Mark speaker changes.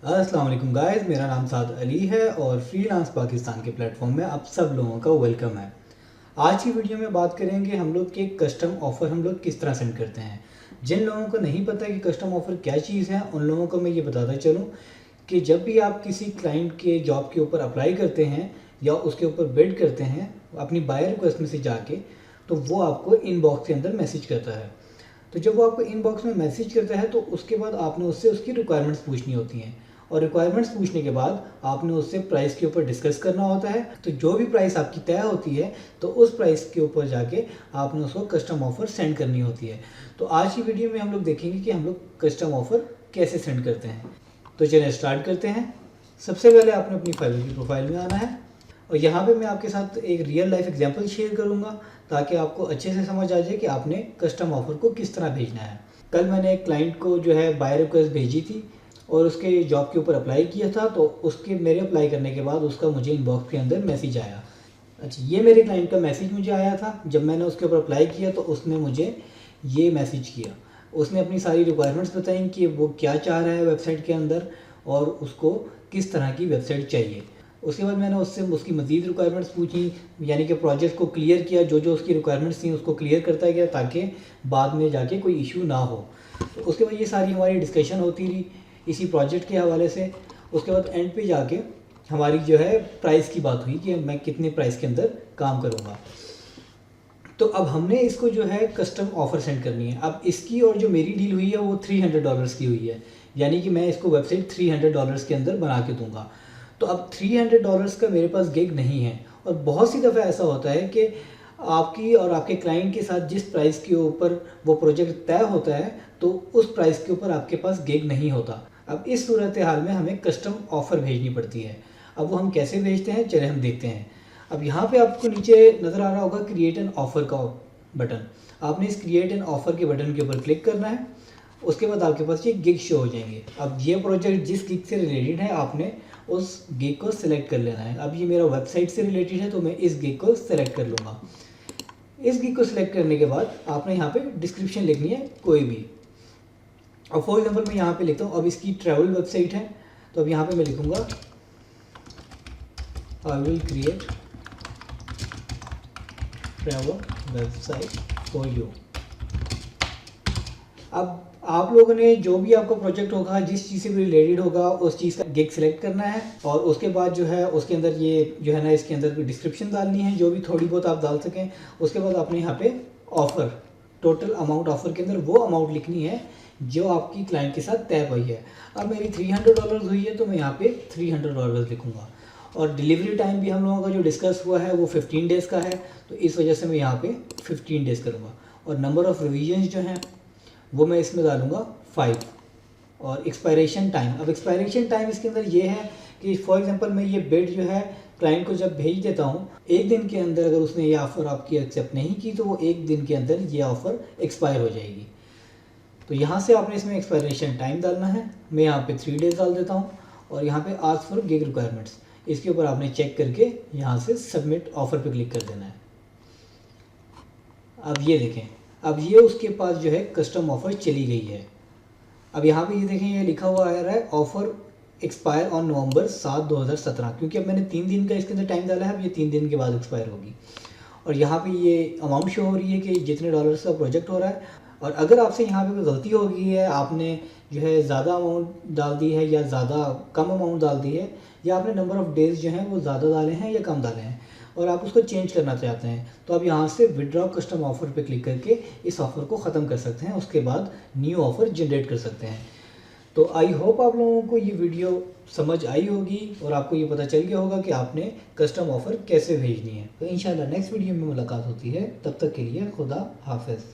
Speaker 1: अस्सलाम वालेकुम गाइस, मेरा नाम साद अली है और फ्रीलांस पाकिस्तान के प्लेटफॉर्म में आप सब लोगों का वेलकम है। आज की वीडियो में बात करेंगे हम लोग के कस्टम ऑफ़र हम लोग किस तरह सेंड करते हैं। जिन लोगों को नहीं पता कि कस्टम ऑफ़र क्या चीज़ है, उन लोगों को मैं ये बताता चलूँ कि जब भी आप किसी क्लाइंट के जॉब के ऊपर अप्लाई करते हैं या उसके ऊपर बिड करते हैं अपनी बायर रिक्वेस्ट में से जाके, तो वो आपको इनबॉक्स के अंदर मैसेज करता है। तो जब वो आपको इनबॉक्स में मैसेज करता है तो उसके बाद आपने उससे उसकी रिक्वायरमेंट्स पूछनी होती हैं और रिक्वायरमेंट्स पूछने के बाद आपने उससे प्राइस के ऊपर डिस्कस करना होता है। तो जो भी प्राइस आपकी तय होती है तो उस प्राइस के ऊपर जाके आपने उसको कस्टम ऑफ़र सेंड करनी होती है। तो आज की वीडियो में हम लोग देखेंगे कि हम लोग कस्टम ऑफ़र कैसे सेंड करते हैं। तो चलिए स्टार्ट करते हैं। सबसे पहले आपने अपनी फाइल की प्रोफाइल में आना है और यहाँ पे मैं आपके साथ एक रियल लाइफ एग्जांपल शेयर करूँगा ताकि आपको अच्छे से समझ आ जाए कि आपने कस्टम ऑफ़र को किस तरह भेजना है। कल मैंने एक क्लाइंट को जो है बायर रिक्वेस्ट भेजी थी और उसके जॉब के ऊपर अप्लाई किया था, तो उसके मेरे अप्लाई करने के बाद उसका मुझे इनबॉक्स के अंदर मैसेज आया। अच्छा, ये मेरे क्लाइंट का मैसेज मुझे आया था। जब मैंने उसके ऊपर अप्लाई किया तो उसने मुझे ये मैसेज किया। उसने अपनी सारी रिक्वायरमेंट्स बताई कि वो क्या चाह रहा है वेबसाइट के अंदर और उसको किस तरह की वेबसाइट चाहिए। उसके बाद मैंने उससे उसकी मज़ीद रिक्वायरमेंट्स पूछी, यानी कि प्रोजेक्ट को क्लियर किया, जो जो उसकी रिक्वायरमेंट्स थी उसको क्लियर करता गया ताकि बाद में जाके कोई इशू ना हो। तो उसके बाद ये सारी हमारी डिस्कशन होती रही इसी प्रोजेक्ट के हवाले से। उसके बाद एंड पे जाके हमारी जो है प्राइस की बात हुई कि मैं कितने प्राइस के अंदर काम करूँगा। तो अब हमने इसको जो है कस्टम ऑफ़र सेंड करनी है। अब इसकी और जो मेरी डील हुई है वो $300 की हुई है, यानी कि मैं इसको वेबसाइट $300 के अंदर बना के दूंगा। तो अब $300 का मेरे पास गिग नहीं है और बहुत सी दफ़ा ऐसा होता है कि आपकी और आपके क्लाइंट के साथ जिस प्राइस के ऊपर वो प्रोजेक्ट तय होता है तो उस प्राइस के ऊपर आपके पास गिग नहीं होता। अब इस सूरत हाल में हमें कस्टम ऑफ़र भेजनी पड़ती है। अब वो हम कैसे भेजते हैं, चले हम देखते हैं। अब यहाँ पे आपको नीचे नज़र आ रहा होगा क्रिएट एन ऑफ़र का बटन। आपने इस क्रिएट एन ऑफ़र के बटन के ऊपर क्लिक करना है। उसके बाद आपके पास ये गिग शो हो जाएंगे। अब ये प्रोजेक्ट जिस गिग से रिलेटेड है आपने उस गिग को सिलेक्ट कर लेना है। अब ये मेरा वेबसाइट से रिलेटेड है तो मैं इस गिग को सिलेक्ट कर लूँगा। इस गिग को सिलेक्ट करने के बाद आपने यहाँ पे डिस्क्रिप्शन लिखनी है कोई भी। अब फॉर एग्जाम्पल मैं यहाँ पे लिखता हूँ, अब इसकी ट्रैवल वेबसाइट है तो अब यहाँ पे मैं लिखूँगा I will create travel website for you. अब आप लोगों ने जो भी आपका प्रोजेक्ट होगा, जिस चीज़ से भी रिलेटेड होगा, उस चीज़ का गिग सिलेक्ट करना है और उसके बाद जो है उसके अंदर ये जो है ना इसके अंदर डिस्क्रिप्शन डालनी है, जो भी थोड़ी बहुत आप डाल सकें। उसके बाद आपने यहाँ पे ऑफ़र, टोटल अमाउंट ऑफ़र के अंदर वो अमाउंट लिखनी है जो आपकी क्लाइंट के साथ तय हुई है। अब मेरी $300 हुई है तो मैं यहाँ पे $300 लिखूँगा और डिलीवरी टाइम भी हम लोगों का जो डिस्कस हुआ है वो 15 डेज़ का है, तो इस वजह से मैं यहाँ पे 15 डेज़ करूँगा। और नंबर ऑफ़ रिविजन्स जो हैं वो मैं इसमें डालूँगा 5 और एक्सपायरेशन टाइम। अब एक्सपायरेशन टाइम इसके अंदर ये है कि फॉर एग्जांपल मैं ये बिड जो है क्लाइंट को जब भेज देता हूँ, एक दिन के अंदर अगर उसने ये ऑफ़र आपकी एक्सेप्ट नहीं की तो वो एक दिन के अंदर ये ऑफ़र एक्सपायर हो जाएगी। तो यहाँ से आपने इसमें एक्सपायरेशन टाइम डालना है। मैं यहाँ पे 3 डेज़ डाल देता हूँ और यहाँ पे आस्क फॉर गिग रिक्वायरमेंट्स, इसके ऊपर आपने चेक करके यहाँ से सबमिट ऑफ़र पे क्लिक कर देना है। अब ये देखें, अब ये उसके पास जो है कस्टम ऑफ़र चली गई है। अब यहाँ पे ये देखें, ये लिखा हुआ आ रहा है ऑफ़र एक्सपायर ऑन नवंबर 7 2017, क्योंकि अब मैंने 3 दिन का इसके अंदर टाइम डाला है। अब ये 3 दिन के बाद एक्सपायर होगी और यहाँ पे ये अमाउंट शो हो रही है कि जितने डॉलर्स का प्रोजेक्ट हो रहा है। और अगर आपसे यहाँ पे कोई गलती हो गई है, आपने जो है ज़्यादा अमाउंट डाल दी है या ज़्यादा कम अमाउंट डाल दी है, या आपने नंबर ऑफ़ डेज़ जो हैं वो ज़्यादा डाले हैं या कम डाले हैं और आप उसको चेंज करना चाहते हैं, तो आप यहाँ से विड्रॉ कस्टम ऑफ़र पे क्लिक करके इस ऑफ़र को ख़त्म कर सकते हैं। उसके बाद न्यू ऑफ़र जनरेट कर सकते हैं। तो आई होप आप लोगों को ये वीडियो समझ आई होगी और आपको ये पता चल गया होगा कि आपने कस्टम ऑफ़र कैसे भेजनी है। तो इंशाल्लाह नेक्स्ट वीडियो में मुलाकात होती है, तब तक के लिए खुदा हाफ़िज़।